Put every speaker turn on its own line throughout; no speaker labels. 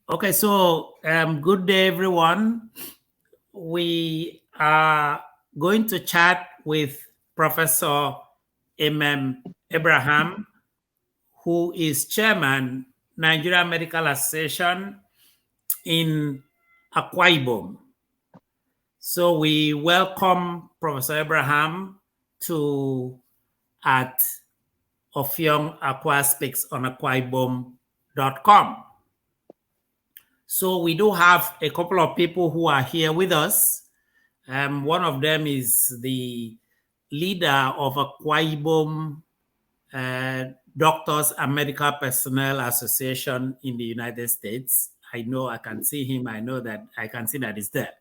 Okay, so good day, everyone. We are going to chat with Professor Abraham, who is chairman, Nigeria Medical Association in Akwaibom. So we welcome Professor Abraham to at offiongaquaspeaksonakwaibom.com. So we do have a couple of people who are here with us. One of them is the leader of Akwa Ibom Doctors and Medical Personnel Association in the United States. I know I can see him. I know that I can see that he's there.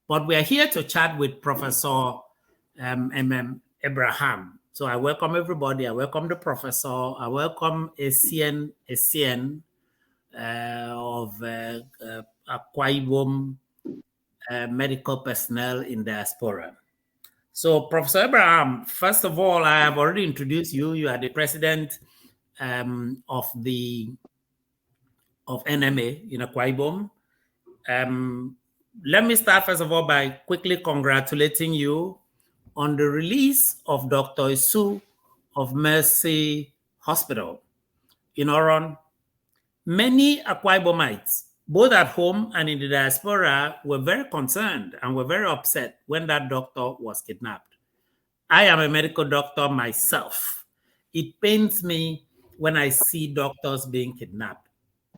But we are here to chat with Professor Abraham. So I welcome everybody. I welcome the professor. I welcome Essien of Akwa Ibom medical personnel in diaspora. So, Professor Abraham, first of all, I have already introduced you. You are the president of NMA in Akwa Ibom. Let me start, first of all, by quickly congratulating you on the release of Dr. Isu of Mercy Hospital in Oron. Many Akwa Ibomites, both at home and in the diaspora, were very concerned and were very upset when that doctor was kidnapped. I am a medical doctor myself. It pains me when I see doctors being kidnapped.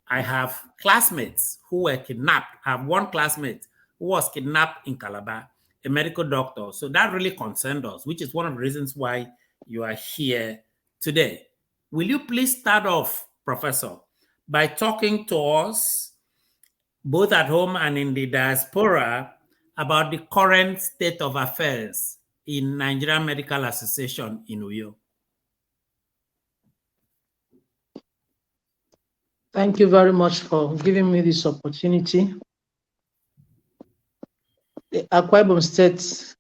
I have classmates who were kidnapped. I have one classmate who was kidnapped in Calabar, a medical doctor. So that really concerned us, which is one of the reasons why you are here today. Will you please start off, Professor, by talking to us, both at home and in the diaspora, about the current state of affairs in Nigerian Medical Association in Uyo?
Thank you very much for giving me this opportunity. The Akwa Ibom State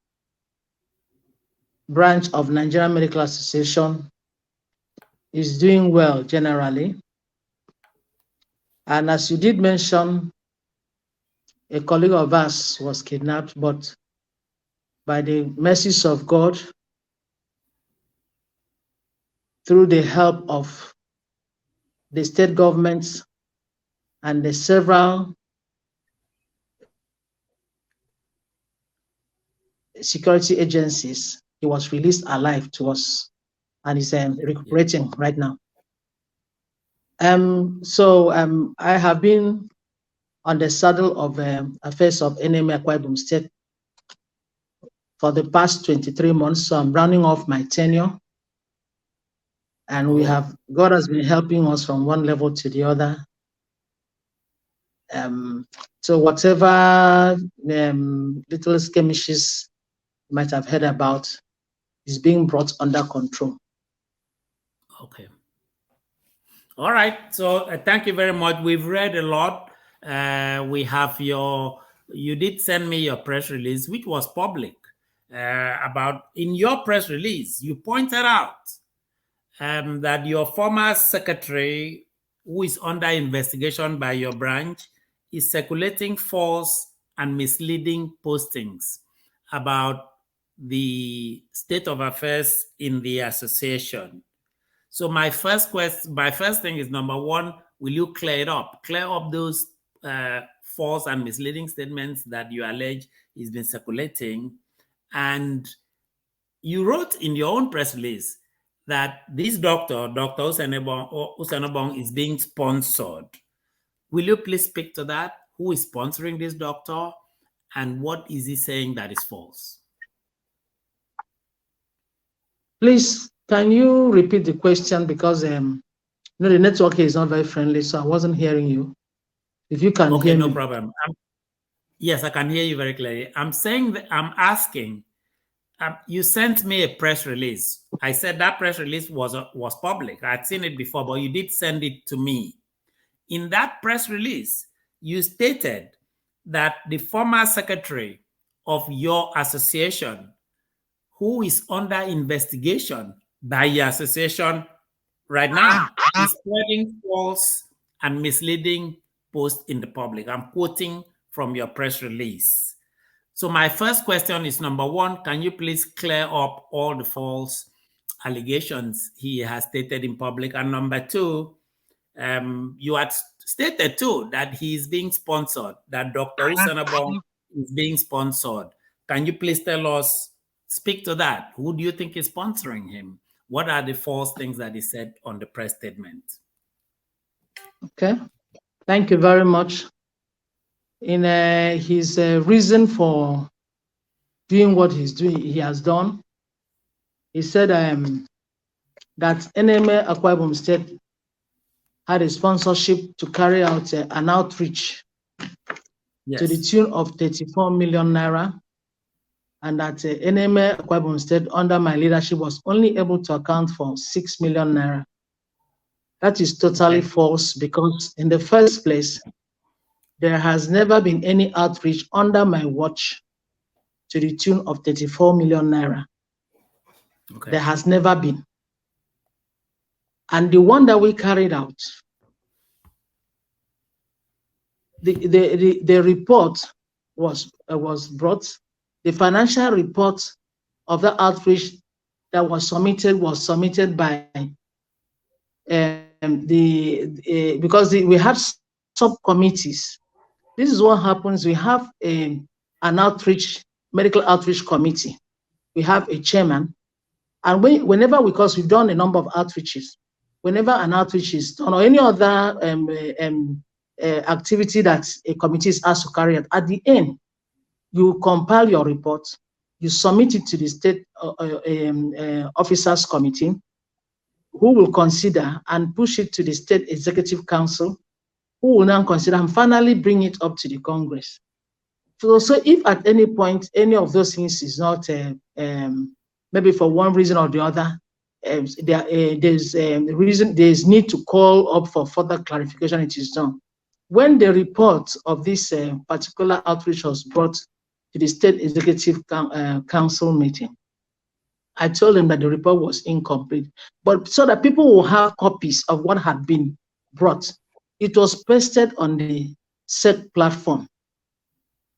branch of Nigerian Medical Association is doing well generally. And as you did mention, a colleague of ours was kidnapped, but by the mercies of God, through the help of the state governments and the several security agencies, he was released alive to us and is recuperating right now. I have been on the saddle of affairs of NMA Akwa Ibom State for the past 23 months. So I'm rounding off my tenure. And God has been helping us from one level to the other. So whatever little skirmishes you might have heard about is being brought under control.
Okay. All right. So thank you very much. We've read a lot. We have you did send me your press release, which was public. In your press release, you pointed out that your former secretary, who is under investigation by your branch, is circulating false and misleading postings about the state of affairs in the association. So my first thing is, number one, will you clear up those false and misleading statements that you allege is been circulating? And you wrote in your own press release that this Dr. Usenobong, is being sponsored. Will you please speak to that? Who is sponsoring this doctor? And what is he saying that is false?
Please, can you repeat the question? Because the network here is not very friendly, so I wasn't hearing you. If you can hear me.
Okay, no problem. Yes, I can hear you very clearly. I'm saying that I'm asking, you sent me a press release. I said that press release was public. I'd seen it before, but you did send it to me. In that press release, you stated that the former secretary of your association, who is under investigation by your association right now, is spreading false and misleading post in the public. I'm quoting from your press release. So my first question is, number one, can you please clear up all the false allegations he has stated in public? And number two, you had stated too that he is being sponsored, that Dr. Osunabong is being sponsored. Can you please tell us, speak to that? Who do you think is sponsoring him? What are the false things that he said on the press statement?
Okay, thank you very much. In his reason for doing what he has done, he said that NMA Akwa Ibom State had a sponsorship to carry out an outreach to the tune of 34 million naira, and that NMA Akwa Ibom State under my leadership was only able to account for 6 million naira. That is totally false, because in the first place, there has never been any outreach under my watch to the tune of 34 million naira. There has never been. And the one that we carried out, the report was brought. The financial report of the outreach that was submitted by because we had subcommittees. This is what happens. We have an medical outreach committee. We have a chairman, and because we've done a number of outreaches, whenever an outreach is done or any other activity that a committee is asked to carry out, at the end, you compile your report, you submit it to the state officers committee, who will consider and push it to the state executive council, who will now consider and finally bring it up to the Congress. So if at any point any of those things is not, maybe for one reason or the other, there's need to call up for further clarification, it is done. When the report of this particular outreach was brought to the state executive council meeting, I told them that the report was incomplete, but so that people will have copies of what had been brought, it was posted on the SEC platform.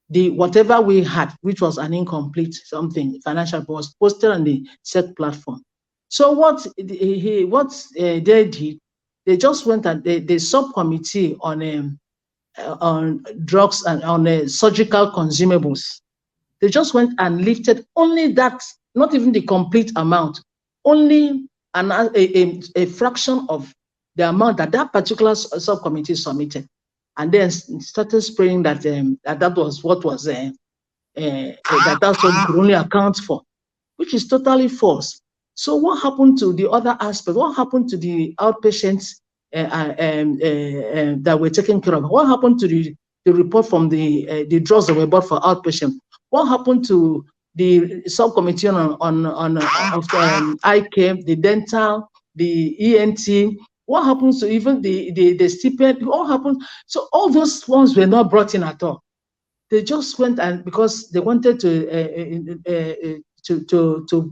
Whatever we had, which was an incomplete financial, was posted on the SEC platform. So what they did, they just went and the subcommittee on drugs and on surgical consumables, they just went and lifted only that, not even the complete amount, only a fraction of the amount that particular subcommittee submitted, and then started spraying that that was what was that's what we could only account for, which is totally false. So what happened to the other aspect? What happened to the outpatients that were taken care of? What happened to the report from the drugs that were bought for outpatient? What happened to the subcommittee on eye care, the dental, the ENT? What happens to even the stipend? What happened? So all those ones were not brought in at all. They just went, and because they wanted to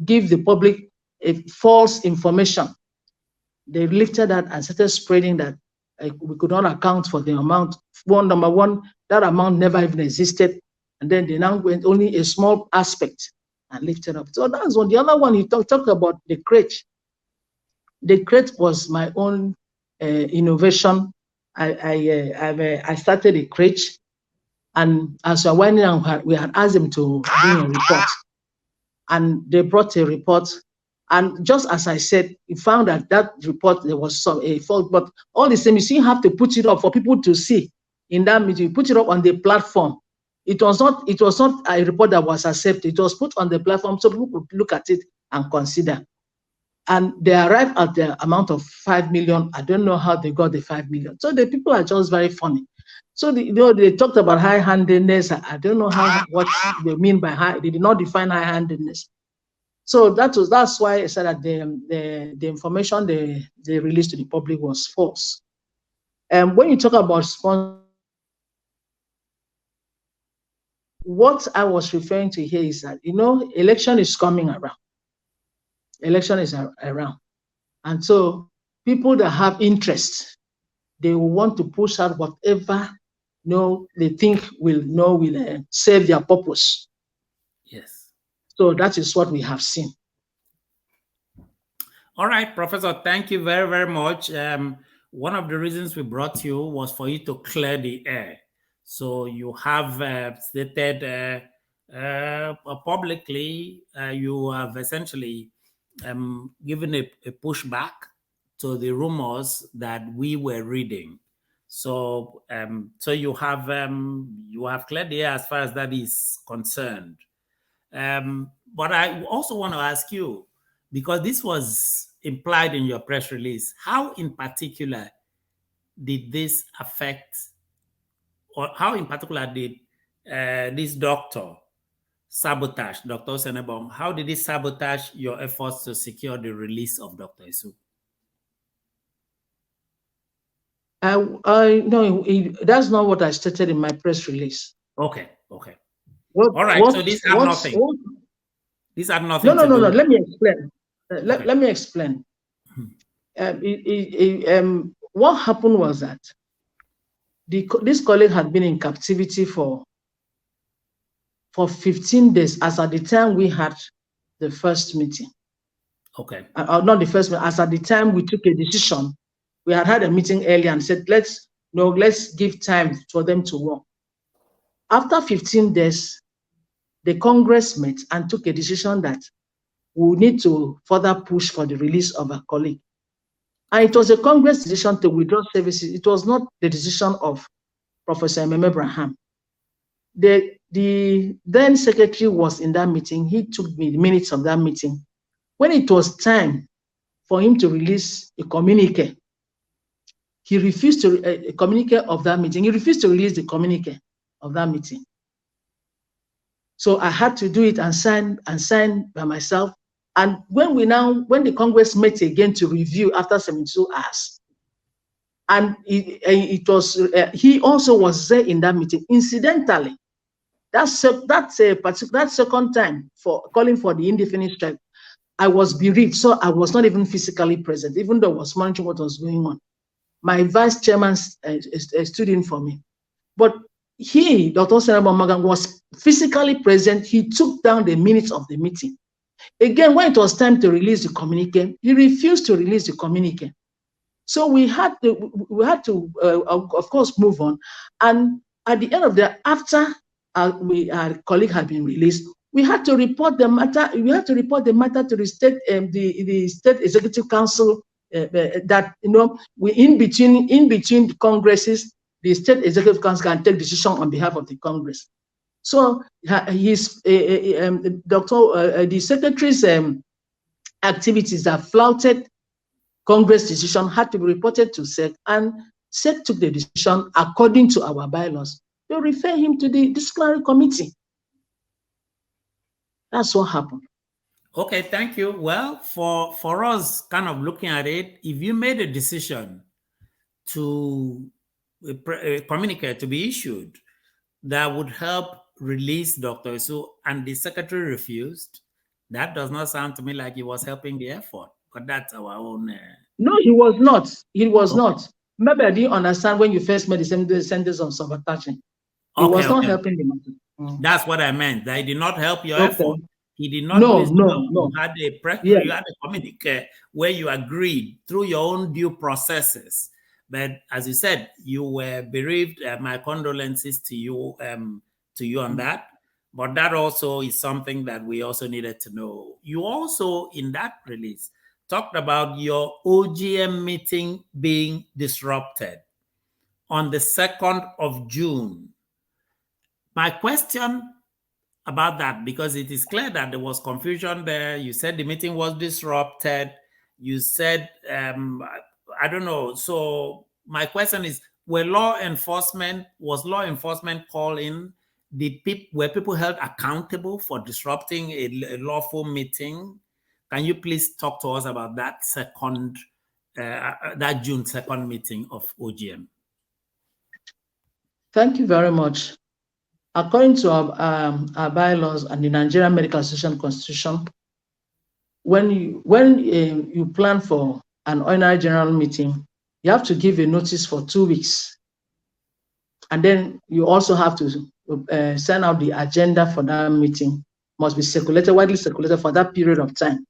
give the public a false information, they lifted that and started spreading that we could not account for the amount. Number one, that amount never even existed. And then they now went only a small aspect and lifted up. So that's one. The other one, you talk about the crate. The crate was my own innovation. I started a crate, and as we're winding down, we had asked them to bring a report, and they brought a report. And just as I said, you found that report, there was a fault, but all the same, you still have to put it up for people to see in that meeting. You put it up on the platform. It was not a report that was accepted. It was put on the platform so people could look at it and consider. And they arrived at the amount of 5 million. I don't know how they got the 5 million. So the people are just very funny. So they talked about high-handedness. I don't know what they mean by high. They did not define high-handedness. So that's why I said that the information they released to the public was false. And when you talk about sponsors, what I was referring to here is that, election is coming around. Election is around. And so people that have interest, they will want to push out whatever they think will serve their purpose.
Yes.
So that is what we have seen.
All right, Professor, thank you very, very much. One of the reasons we brought you was for you to clear the air. So you have stated publicly, you have essentially given a pushback to the rumors that we were reading. So, so you have cleared the air as far as that is concerned. But I also want to ask you, because this was implied in your press release, how in particular did this affect, or how in particular did this doctor sabotage, Dr. Osenebom, how did it sabotage your efforts to secure the release of Dr. Isu?
No, that's not what I stated in my press release.
Okay. All right. So these have nothing. These have nothing.
No. Let me explain. Let me explain. What happened was that this colleague had been in captivity for 15 days as at the time we had the first meeting.
Okay.
Not the first meeting, as at the time we took a decision. We had a meeting earlier and said, let's give time for them to work. After 15 days, the Congress met and took a decision that we need to further push for the release of a colleague. And it was a Congress decision to withdraw services. It was not the decision of Professor M.M. Abraham. The then secretary was in that meeting. He took the minutes of that meeting. When it was time for him to release a communique, he refused to a communique of that meeting. He refused to release the communique of that meeting. So I had to do it and sign by myself. And when the Congress met again to review after 72 hours, and he also was there in that meeting. Incidentally, that second time for calling for the indefinite strike, I was bereaved, so I was not even physically present, even though I was monitoring what was going on. My vice chairman stood in for me. But he, Dr. Osenebom Magan, was physically present. He took down the minutes of the meeting. Again, when it was time to release the communique, he refused to release the communique. So we had to, of course, move on. And at the end of the, after our colleague had been released, we had to report the matter. We had to report the matter to the state, the state executive council. That we in between the congresses, the state executive council can take decision on behalf of the Congress. So his the secretary's activities that flouted Congress decision had to be reported to SEC, and SEC took the decision according to our bylaws to refer him to the disciplinary committee. That's what happened.
Okay, thank you. Well, for us kind of looking at it, if you made a decision to communicate to be issued that would help release Dr. Isu and the secretary refused, that does not sound to me like he was helping the effort, but that's our own.
No, he was not. He was not. Maybe I didn't understand when you first made the sentence on sabotaging. He was not helping the matter.
That's what I meant. That he did not help your effort. He did not.
No.
You had you had a communique where you agreed through your own due processes. But as you said, you were bereaved. My condolences to you on that. But that also is something that we also needed to know. You also, in that release, talked about your OGM meeting being disrupted on the 2nd of June. My question about that, because it is clear that there was confusion there. You said the meeting was disrupted. You said, I don't know. So my question is, was law enforcement called in? Were people held accountable for disrupting a lawful meeting? Can you please talk to us about that that June 2nd meeting of OGM?
Thank you very much. According to our bylaws and the Nigerian Medical Association Constitution, when you plan for an ordinary general meeting, you have to give a notice for 2 weeks. And then you also have to send out the agenda for that meeting. Must be circulated, widely circulated for that period of time.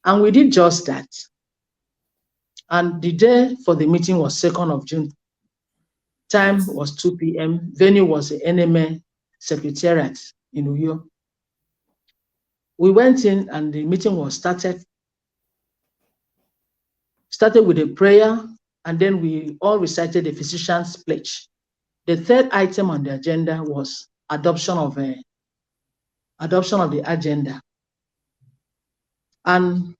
And we did just that. And the day for the meeting was 2nd of June. Time was 2 p.m. Venue was the NMA Secretariat in Uyo. We went in and the meeting was started. Started with a prayer, and then we all recited the physician's pledge. The third item on the agenda was adoption of the agenda. And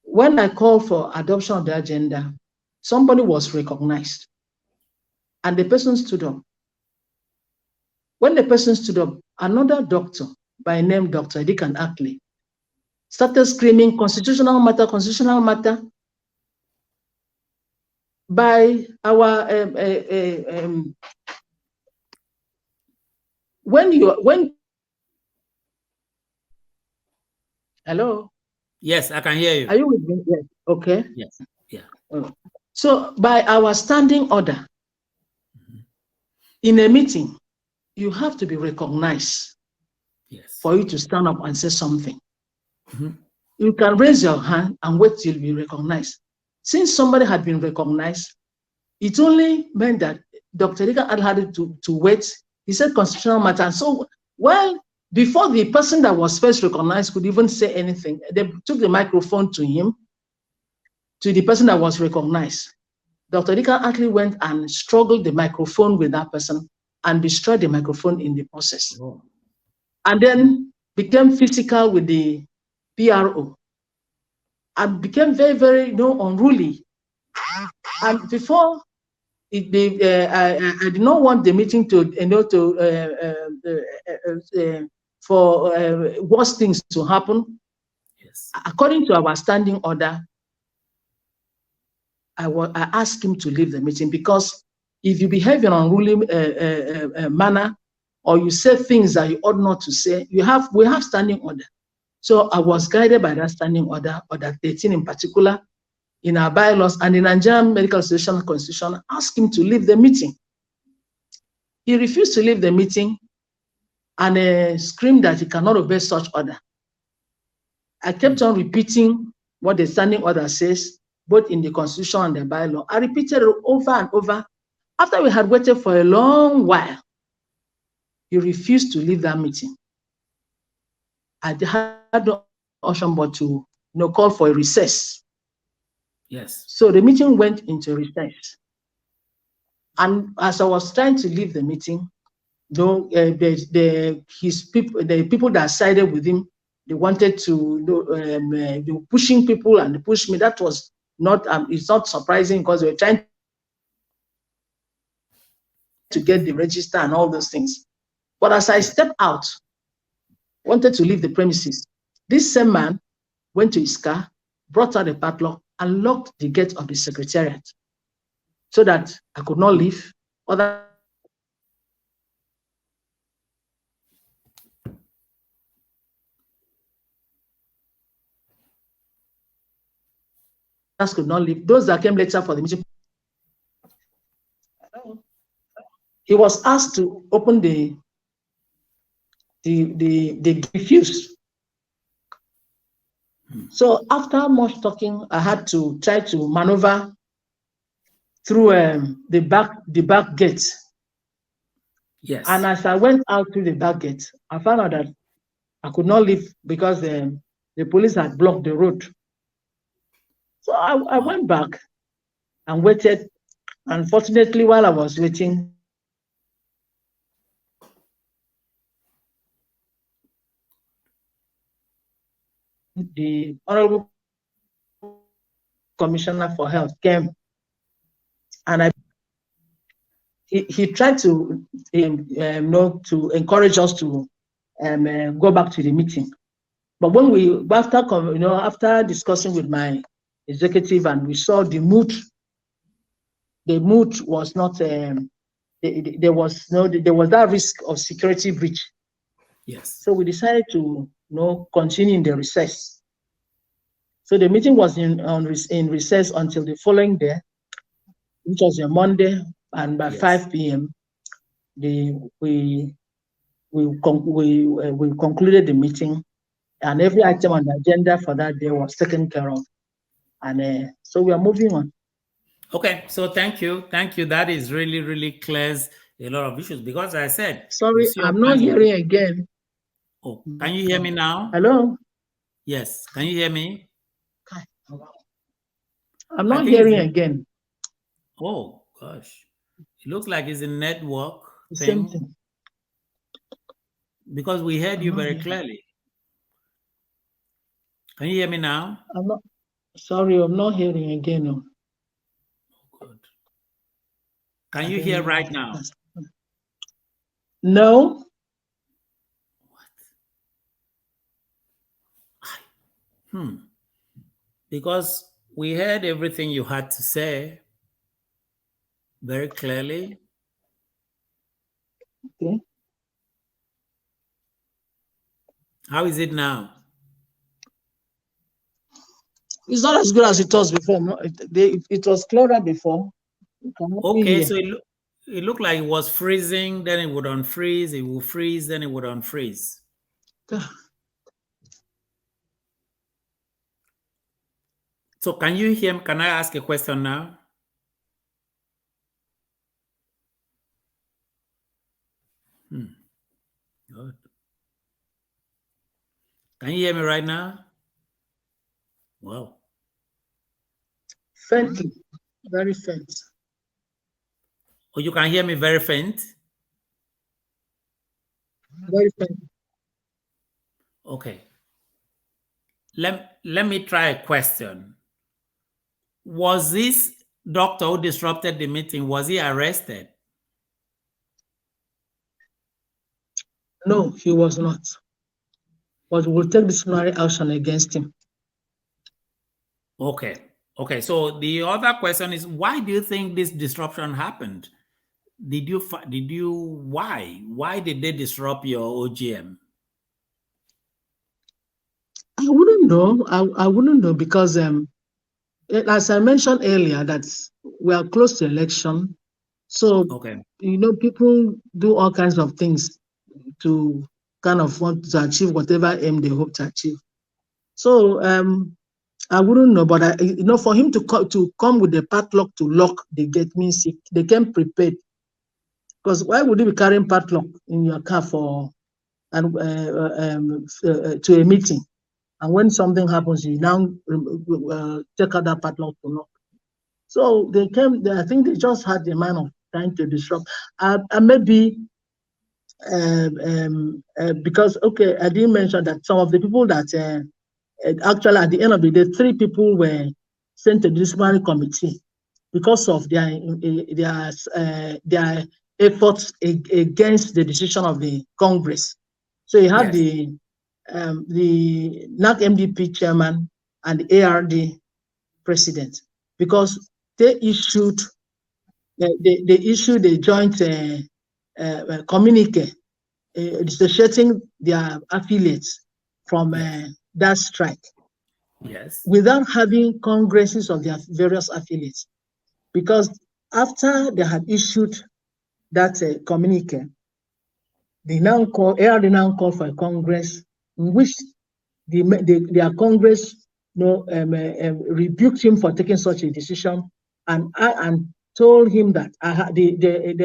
when I called for adoption of the agenda, somebody was recognized, and the person stood up. When the person stood up, another doctor by name Dr. Deacon Ackley started screaming, constitutional matter, constitutional matter. By our hello?
Yes, I can hear you.
Are you with me? Yes. Okay.
Yes. Yeah.
So by our standing order, in a meeting, you have to be recognized. Yes. For you to stand up and say something. You can raise your hand and wait till you be recognized. Since somebody had been recognized, it only meant that Dr. Rika had to wait. He said constitutional matter. And so, well, before the person that was first recognized could even say anything, they took the microphone to him, to the person that was recognized. Dr. Rika actually went and struggled the microphone with that person and destroyed the microphone in the process. Oh. And then became physical with the PRO and became very, very unruly. And before I did not want the meeting to for worse things to happen. Yes. According to our standing order, I asked him to leave the meeting, because if you behave in an unruly manner, or you say things that you ought not to say, we have standing order. So I was guided by that standing order, order 13 in particular, in our bylaws and in Nigerian Medical Association Constitution, asked him to leave the meeting. He refused to leave the meeting and screamed that he cannot obey such order. I kept on repeating what the standing order says, both in the Constitution and the bylaw. I repeated it over and over. After we had waited for a long while, he refused to leave that meeting. I had no option but to call for a recess. Yes. So the meeting went into recess. And as I was trying to leave the meeting, the people that sided with him, they wanted to, they were pushing people and they pushed me. That was not, it's not surprising, because they were trying to get the register and all those things. But as I stepped out, wanted to leave the premises, this same man went to his car, brought out a padlock, and locked the gate of the secretariat so that I could not leave. Others could not leave. Those that came later for the meeting, he was asked to open the refuse. So after much talking, I had to try to maneuver through the back gate. Yes. And as I went out through the back gate, I found out that I could not leave because the police had blocked the road. So I went back and waited. Unfortunately, while I was waiting, the Honorable Commissioner for Health came, and he tried to to encourage us to go back to the meeting. But when after discussing with my executive, and we saw the mood was not there was that risk of security breach. Yes. So we decided to continue in the recess. So the meeting was in recess until the following day, which was a Monday, and by
Yes.
5 p.m. we concluded the meeting, and every item on the agenda for that day was taken care of, and so we are moving on.
Okay, so thank you. That is really, really clears a lot of issues because I said, you
Sorry,
see all
I'm not
kinds of.
hearing again.
Oh, can you hear me now?
Hello?
Yes, can you hear me?
I'm
I
not
think it's
hearing
in,
again.
oh gosh, it looks like it's a network
The same
thing
thing.
because we heard
I'm
you
not
very
hearing.
clearly. Can you hear me now?
I'm not. Sorry, I'm not hearing again. No.
Good. Can
I
you
don't
hear
know why
right now?
No.
Because we heard everything you had to say very clearly.
Okay.
How is it now?
It's not as good as it was before. No, it was clearer before.
Okay, so it looked like it was freezing, then it would unfreeze, it would freeze, then it would unfreeze. So can you hear me? Can I ask a question now? Good. Can you hear me right now? Wow.
Faintly, very faint.
Oh, you can hear me very faint?
Very faint.
Okay. Let me try a question. Was this doctor who disrupted the meeting, was he arrested?
No, he was not. But we'll take disciplinary action against him.
Okay. Okay. So the other question is, why do you think this disruption happened? Why did they disrupt your OGM?
I wouldn't know. I wouldn't know because as I mentioned earlier, that we are close to election. So,
Okay.
people do all kinds of things to kind of want to achieve whatever aim they hope to achieve. So, I wouldn't know, but for him to come with the padlock to lock the gate means they came prepared. Because why would you be carrying padlock in your car to a meeting, and when something happens, you now take out that padlock to lock? So they came. I think they just had the mind of trying to disrupt. Maybe because I didn't mention that some of the people that actually at the end of the day, 3 people were sent to the disciplinary committee because of their efforts against the decision of the Congress. So you have
Yes.
the NAC MDP chairman and the ARD president, because they issued a joint communique dissociating their affiliates from
Yes.
that strike
Yes.
without having congresses of their various affiliates. Because after they had issued that communique, ARD now called for a congress in which their congress rebuked him for taking such a decision, and told him that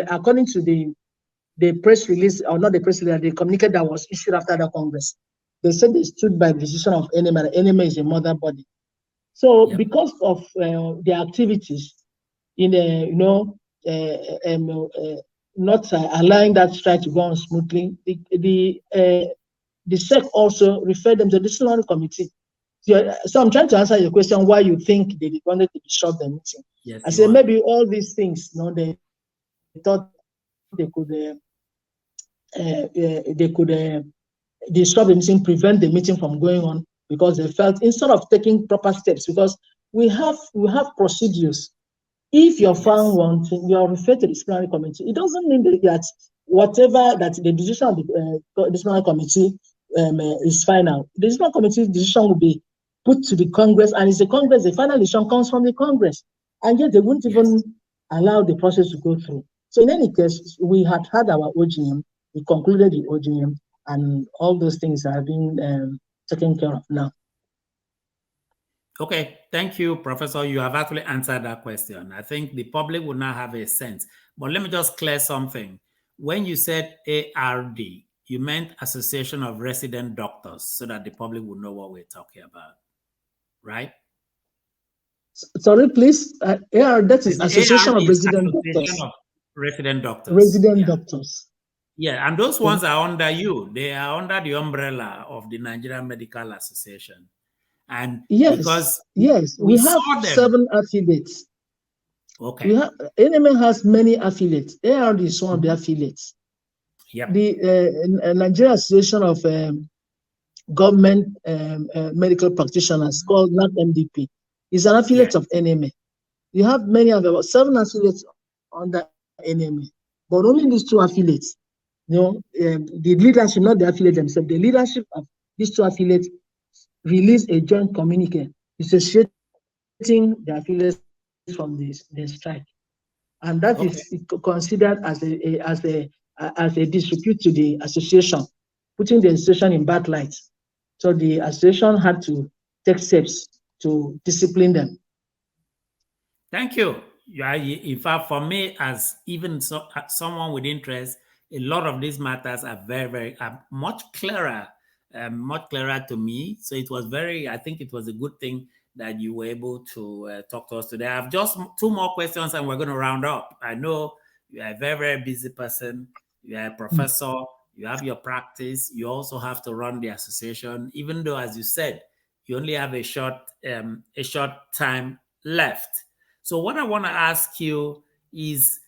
according to the press release, or not the press release, the communique that was issued after the Congress, they said they stood by the decision of enema. Enema is a mother body. So
Yep.
because of their activities in not allowing that strike to go on smoothly, the SEC also referred them to the disciplinary committee. So I'm trying to answer your question why you think they wanted to disrupt the meeting.
Yes,
I
you
said
are.
maybe all these things, they thought they could disrupt the meeting, prevent the meeting from going on, because they felt instead of taking proper steps, because we have procedures. If you're found wanting, you're referred to the disciplinary committee. It doesn't mean that whatever that the decision of the disciplinary committee is final. The disciplinary committee decision will be put to the Congress, and it's the Congress. The final decision comes from the Congress, and yet they wouldn't even allow the process to go through. So in any case, we had had our OGM, we concluded the OGM, and all those things are being taken care of now.
Okay, thank you, Professor. You have actually answered that question. I think the public would not have a sense. But let me just clear something. When you said ARD, you meant Association of Resident Doctors, so that the public would know what we're talking about, right?
Sorry, please. ARD, that is Association of Resident Doctors.
Resident Doctors.
Resident Doctors.
Yeah, and those ones are under you. They are under the umbrella of the Nigerian Medical Association. And
yes,
because
we have 7 affiliates.
Okay.
We have NMA has many affiliates. ARD is one of the affiliates.
Yep.
The Nigerian Association of Government Medical Practitioners, called NAPMDP, is an affiliate of NMA. You have many of about 7 affiliates under NMA, but only these 2 affiliates. The leadership, not the affiliate themselves, the leadership of these 2 affiliates released a joint communique dissociating the affiliates from the strike, and that is considered as a disrepute to the association, putting the association in bad light. So the association had to take steps to discipline them.
Thank you. In fact, for me, as even someone with interest, a lot of these matters are very much clearer to me. So it was I think it was a good thing that you were able to talk to us today. I have just 2 more questions and we're going to round up. I know you are a very busy person. You are a professor. You have your practice. You also have to run the association, even though, as you said, you only have a short time left. So what I want to ask you is,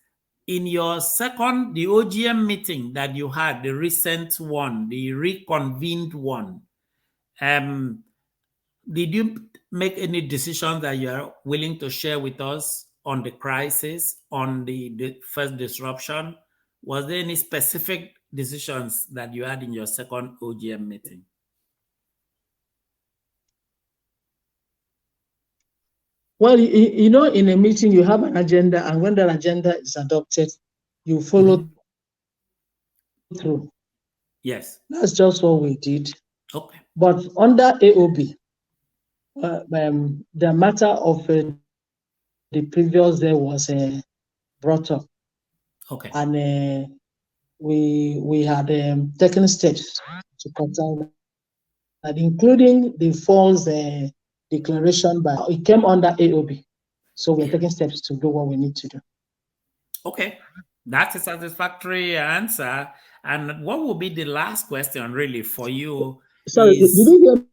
in your the OGM meeting that you had, the recent one, the reconvened one, did you make any decisions that you are willing to share with us on the crisis, on the first disruption? Was there any specific decisions that you had in your second OGM meeting?
Well, in a meeting, you have an agenda, and when that agenda is adopted, you follow through.
Yes.
That's just what we did.
Okay.
But under AOB, the matter of the previous day was brought up.
Okay.
And we had taken steps to contain that, including the false declaration it came under AOB. So we're taking steps to do what we need to do.
Okay, that's a satisfactory answer. And what will be the last question really for you?
Sorry, did you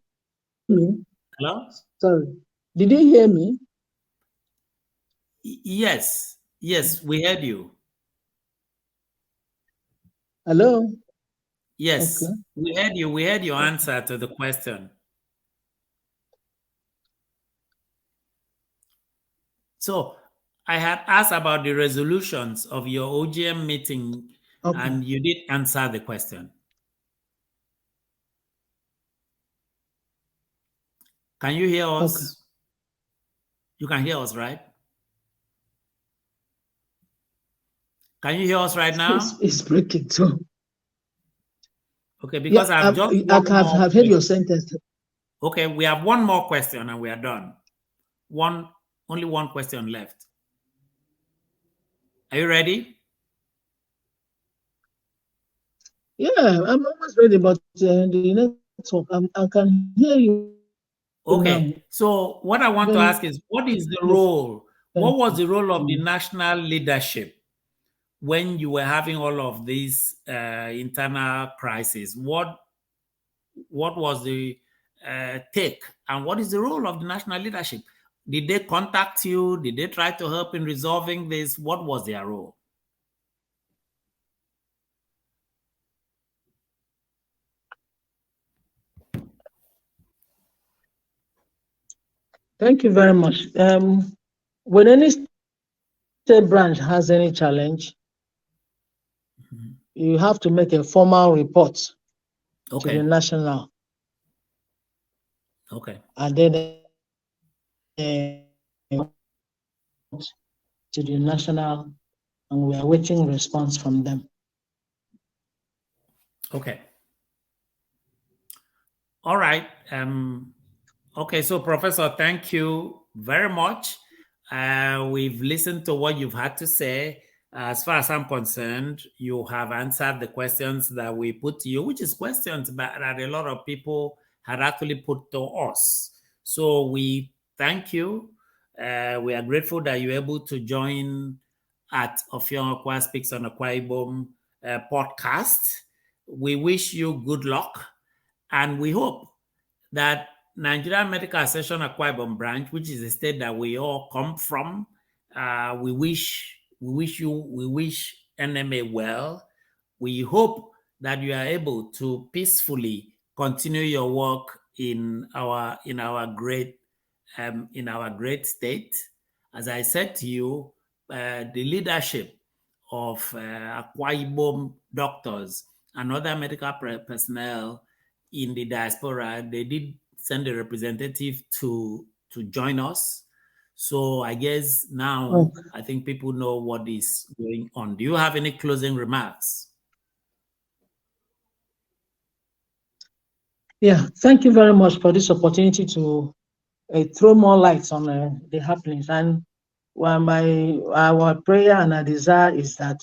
hear me?
Hello?
Sorry, did you hear me?
Yes, we heard you.
Hello?
Yes, okay. We heard you. We heard your answer to the question. So I had asked about the resolutions of your OGM meeting, and you did answer the question. Can you hear us? Okay. You can hear us, right? Can you hear us right now?
It's breaking too.
Okay, because I've
heard your sentence.
Okay, we have one more question and we are done. Only one question left. Are you ready?
Yeah, I'm almost ready, but the network, I can hear you.
Okay,
now.
So what I want to ask is, what is the role? What was the role of the national leadership when you were having all of these internal crises? What was the take, and what is the role of the national leadership? Did they contact you? Did they try to help in resolving this? What was their role?
Thank you very much. When any state branch has any challenge, you have to make a formal report to the national.
Okay.
And then to the national, and we are waiting response from them.
Okay. All right. Okay, so Professor, thank you very much. We've listened to what you've had to say. As far as I'm concerned, you have answered the questions that we put to you, which is questions that a lot of people had actually put to us. So we thank you. We are grateful that you're able to join at offiongaquaspeaksonakwaibom podcast. We wish you good luck, and we hope that Nigerian Medical Association Akwa Ibom branch, which is the state that we all come from, we wish NMA well. We hope that you are able to peacefully continue your work in our great state. As I said to you, the leadership of Akwa Ibom doctors and other medical personnel in the diaspora, they did send a representative to join us. So I guess now I think people know what is going on. Do you have any closing remarks?
Yeah, thank you very much for this opportunity to throw more lights on the happenings. And our prayer and our desire is that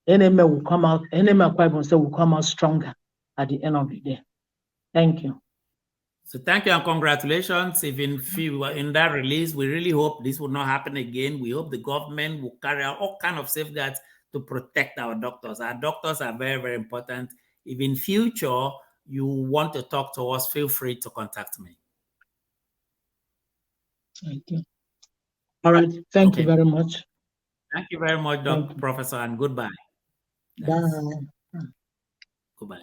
NMA will come out, NMA Akwa Ibom State will come out stronger at the end of the day. Thank you.
So thank you and congratulations. Even if you were in that release, we really hope this will not happen again. We hope the government will carry out all kinds of safeguards to protect our doctors. Our doctors are very, very important. If in future you want to talk to us, feel free to contact me.
Thank you. All right. Thank you very much.
Thank you very much, Professor, and goodbye.
Bye.
Goodbye.